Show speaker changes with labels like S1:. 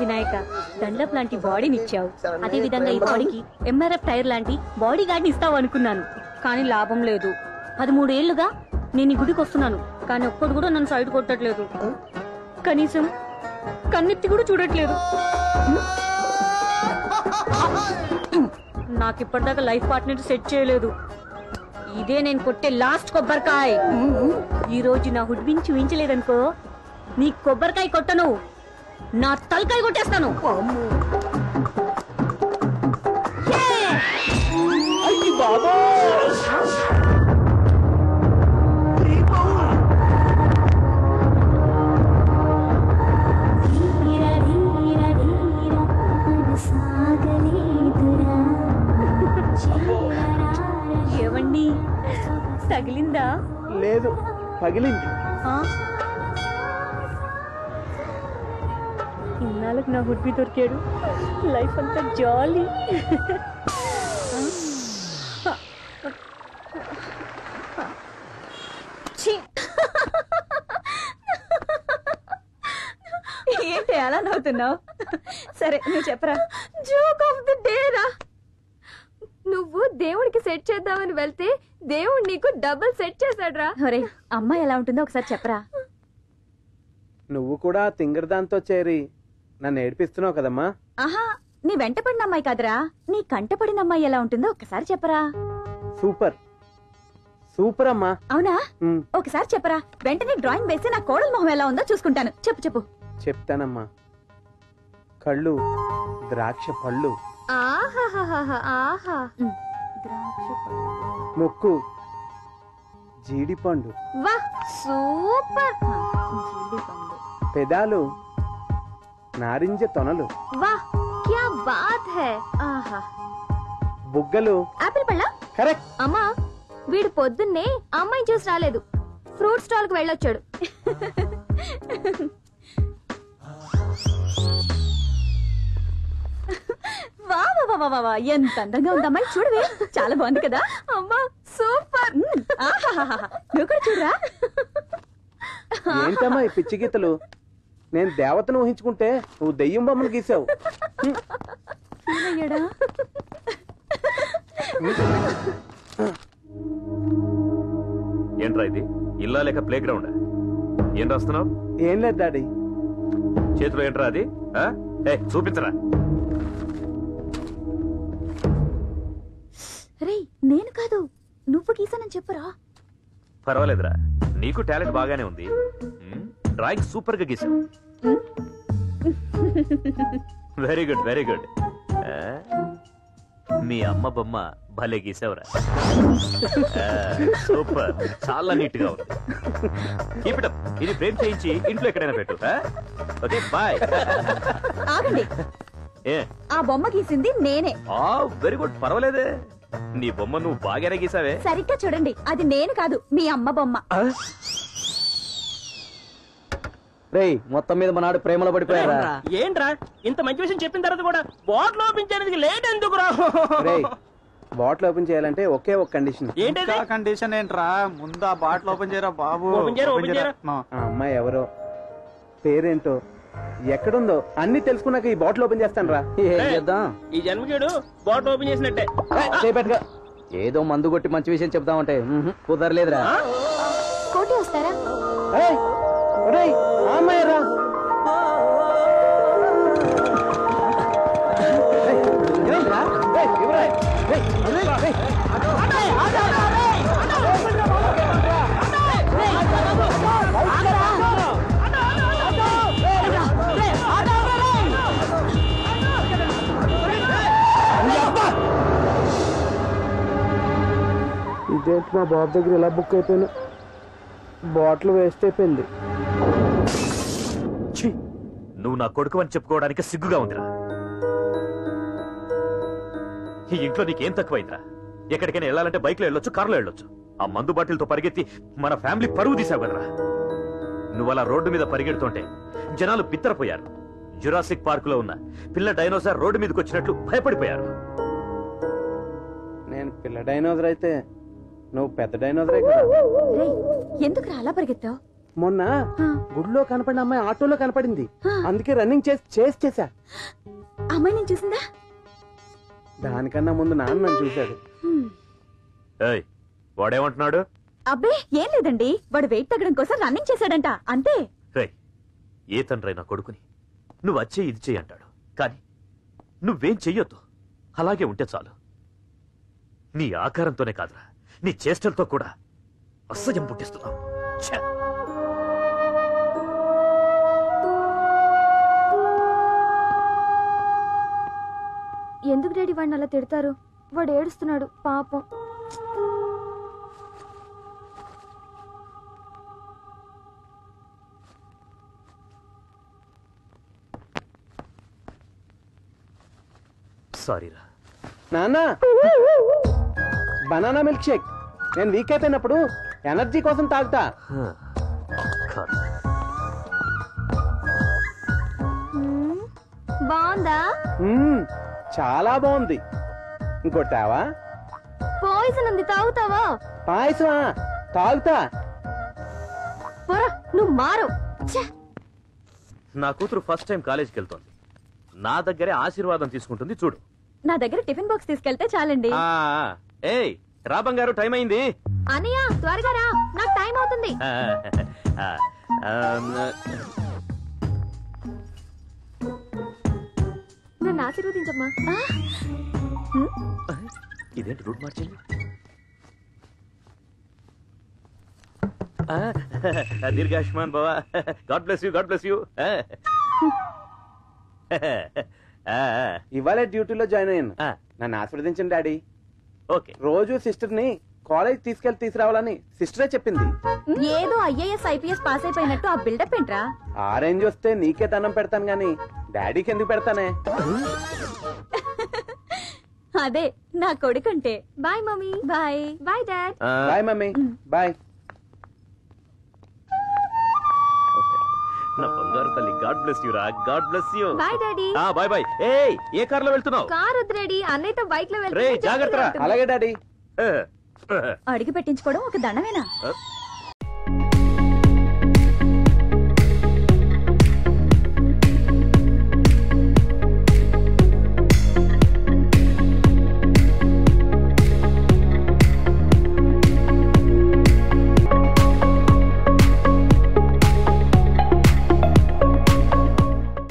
S1: వినాయక, దండప్ లాంటి బాడీని ఇచ్చావు. అదే విధంగా ఈ బాడీకి ఎంఆర్ఎఫ్ టైర్ లాంటి బాడీ గార్డ్ ని ఇస్తావు అనుకున్నాను, కానీ లాభం లేదు. 13 ఏళ్లుగా నేను ఈ గుడికి వస్తున్నాను, కానీ ఒక్కడు కూడా నన్ను సైడ్ కొట్టట్లేదు. కనీసం కన్నెత్తి కూడా చూడట్లేదు. నాకు ఇప్పటిదాకా లైఫ్ పార్ట్నర్ సెట్ చేయలేదు. ఇదే నేను కొట్టే లాస్ట్ కొబ్బరికాయ. ఈ రోజు నా హుడ్విన్ చూపించలేదనుకో, నీ కొబ్బరికాయ కొట్టను, నా తలకాయ కొట్టేస్తాను. ఏవండి, తగిలిందా?
S2: లేదు, పగిలింది.
S1: ఇన్నాళ్ళకి నా హుడ్బి దొరికాడు. లైఫ్ అంతా జాలీ. ఏంటి అలా నవ్వుతున్నావు? సరే నువ్వు చెప్పరా.
S3: జోక్ ఆఫ్ ది డే రా. నువ్వు దేవుడికి సెట్ చేద్దామని వెళ్తే దేవుడు నీకు డబుల్ సెట్ చేశాడ్రా.
S1: ఒరే, అమ్మాయి ఎలా ఉంటుందో ఒకసారి చెప్పరా.
S2: నువ్వు కూడా తింగరదాంతో చేరి నన్ను ఏడిపిస్తున్నావు కదమ్మా.
S1: ఆహా, నీ వెంట పడిన అమ్మాయి కాదురా, నీ కంట పడిన అమ్మాయి ఎలా ఉంటుందో ఒకసారి చెప్పరా.
S2: సూపర్ సూపర్ అమ్మా.
S1: అవునా? ఒకసారి చెప్పరా. వెంటనే డ్రాయింగ్ వేసి నా కోడల మొహం ఎలా ఉందో చూసుకుంటాను. చెప్పు చెప్పు.
S2: చెప్తానమ్మా. కళ్ళు ద్రాక్ష పళ్ళు, ముక్కు జీడిపండు,
S3: వాహ్ సూపర్.
S2: పెదాలు నారింజ తొనలు,
S3: వాహ్ క్యా బాత్ హై.
S1: ఆహా,
S2: బుగ్గలు
S3: ఆపిల్ పళ్ళ.
S2: కరెక్ట్.
S3: అమ్మా, వీడు పొద్దున్నే అమ్మాయిని చూసి రాలేదు, ఫ్రూట్ స్టాల్ కి వెళ్ళొచ్చాడు.
S1: ఎంత అందంగా ఉంది అమ్మాయి, చూడవే. చాలా బాగుంది కదా.
S3: అమ్మా సూపర్.
S1: నువ్వు కూడా చూడరా.
S2: ఏంటమ్మా ఈ పిచ్చి గీతలు? నేను దేవతను ఊహించుకుంటే నువ్వు దెయ్యం బొమ్మను గీసావు.
S4: ఏంట్రా ఇది? ఇల్లా లేక ప్లే గ్రౌండ్? ఏం రాస్తున్నావు?
S2: ఏం లేదు డాడీ.
S4: చేతిలో ఏంట్రా అది? చూపించరా.
S1: రే, నేను కాదు, నువ్వు గీసానని చెప్పురా.
S4: పర్వాలేదురా, నీకు టాలెంట్ బాగానే ఉంది. డ్రాయింగ్ సూపర్ గా గీసావు. Very good very good. మీ అమ్మ బొమ్మ భలే గీసావురా. సూపర్, చాలా నీట్ గా ఉంది. Keep it up. ఇది ఫ్రేమ్ చేయించి ఇంట్లో ఎక్కడైనా పెట్టు. Okay bye.
S1: ఆగండి, ఆ బొమ్మ గీసింది నేనే.
S4: వెరీ గుడ్, పర్వాలేదే. నీ బొమ్మ నువ్వు బాగానే గీసావే.
S1: సరిగ్గా చూడండి, అది నేను కాదు, మీ అమ్మ బొమ్మ.
S5: రేయ్, మొత్తం మీద మా నాడు ప్రేమలో పడిపోయారా?
S6: ఏంట్రా ఇంత మంచి విషయం చెప్పిన తర్వాత కూడా బాటిల్ ఓపెన్ చేయడానికి లేట్ ఎందుకు రా?
S2: బాటిల్ ఓపెన్ చేయాలంటే ఒకే ఒక కండిషన్.
S6: ఏంటి
S7: కండిషన్? ఏంట్రా, ముందు ఆ బాటిల్ ఓపెన్ చేయరా బాబు.
S2: ఆ అమ్మాయి ఎవరో, పేరేంటో, ఎక్కడుందో అన్ని తెలుసుకున్నాక ఈ బాటిల్ ఓపెన్ చేస్తాను రా.
S5: ఏం చేద్దాం?
S6: ఈ జన్మకేడు బాటిల్ ఓపెన్ చేసినట్టే.
S5: ఏదో మందు కొట్టి మంచి విషయం చెప్తామంటే కుదరలేదురా.
S3: కోటి వస్తారా?
S2: అమ్మాయి రా. ఇదేంటి మా బాబు దగ్గర ఇలా బుక్ అయిపోయాను. బాటిల్ వేస్ట్ అయిపోయింది.
S4: నువ్వు నా కొడుకు అని చెప్పుకోవడానికి సిగ్గుగా ఉందిరా. ఈ ఇంట్లో నీకేం తక్కువైందిరా? ఎక్కడికైనా వెళ్ళాలంటే బైక్ లో వెళ్ళొచ్చు, కారులో వెళ్ళొచ్చు. ఆ మందు బాటిల్తో పరిగెత్తి మన ఫ్యామిలీ పరువు తీసావు కదరా. నువ్వు అలా రోడ్డు మీద పరిగెడుతుంటే జనాలు బిత్తరపోయారు. జురాసిక్ పార్క్ లో ఉన్న పిల్ల డైనోసార్ రోడ్డు మీదకి వచ్చినట్లు భయపడిపోయారు.
S2: నేను పిల్ల డైనోసర్ అయితే నువ్వు పెద్ద డైనోసరే కదా.
S1: ఎందుకు అలా పరిగెత్తావు?
S2: మొన్న గుడిలో కనపడిన అమ్మాయి ఆటోలో కనపడింది. అందుకే రన్నింగ్ చేసా.
S3: అమ్మాయి నేను చూసిందా?
S2: దానికన్నా ముందు నాన్న నన్ను చూశాడు.
S4: ఏయ్, వాడేమంటున్నాడు?
S3: అబ్బే ఏం లేదండి, వాడు వెయిట్ తగ్గడం కోసం రన్నింగ్ చేశాడంట, అంతే.
S4: రేయ్, ఏ తండ్రి నా కొడుకుని నువ్వు వచ్చే ఇది చెయ్యి అంటాడు, కానీ నువ్వేం చెయ్యొద్దు. అలాగే ఉంటే చాలు. నీ ఆకారంతోనే కాదురా, నీ చేష్టలతో కూడా అసహ్యం పుట్టిస్తున్నావు. ఛే!
S3: ఎందుకు డాడీ వాడిని అలా తిడతారు? వాడు ఏడుస్తున్నాడు పాపం.
S4: సారీరా.
S2: నాన్న, బనానా మిల్క్ షేక్. నేను వీక్ అయిపోయినప్పుడు ఎనర్జీ కోసం తాగుతా.
S4: కాదు.
S3: బాగుందా?
S2: చాలా బాగుంది. ఇంకోటి తావా?
S3: పాయిజన్ ఉంది, తాగుతావా?
S2: పాయసమా? తాగుతా.
S3: పోరా, నువ్వు మారు.
S4: నా కూతురు ఫస్ట్ టైం కాలేజీకి వెళ్తోంది. నా దగ్గరే ఆశీర్వాదం తీసుకుంటుంది చూడు.
S3: నా దగ్గర టిఫిన్ బాక్స్ తీసుకెళ్తే చాలండి.
S4: ఏయ్ రా బంగారు, టైం అయింది.
S3: అన్నయ్య త్వరగా రా, నాకు టైం అవుతుంది. నన్ను ఆశీర్వదించమ్మా.
S4: ఇదేంటి రూట్ మార్చింది? దీర్ఘాయుష్మాన్ బావా, God bless you, God bless you.
S2: ఇవాళ డ్యూటీలో జాయిన్ అయ్యాను. నన్ను ఆశీర్వదించండి డాడీ.
S4: ఓకే.
S2: రోజు సిస్టర్ ని కాలేజ్ తీసుకురావాలని సిస్టరే చెప్పింది.
S3: ఏదో ఐఏఎస్ ఐపీఎస్ పాస్ అయిపోయినట్టు ఆ బిల్డప్ ఏంట్రా?
S2: ఆ రేంజ్ వస్తే నీకే దండం పెడతాను గాని డాడీకి ఎందుకు పెడతానే?
S3: అదే నా కొడుకంటే. Bye mummy. Bye bye dad.
S2: Bye mummy. Bye.
S4: నా బంగారు తల్లి, గాడ్ బ్లెస్ యూ రా, God bless you.
S3: Bye daddy.
S4: Bye bye. ఏయ్, ఏ కార్ లో వెళ్తున్నావు?
S3: కార్ వద్దు డాడీ, అన్నయ్యతో బైక్ లో
S4: రే జాగ్రత్త రా.
S2: అలాగే డాడీ.
S3: అడిగి పెట్టించుకోవడం ఒక దండమేనా?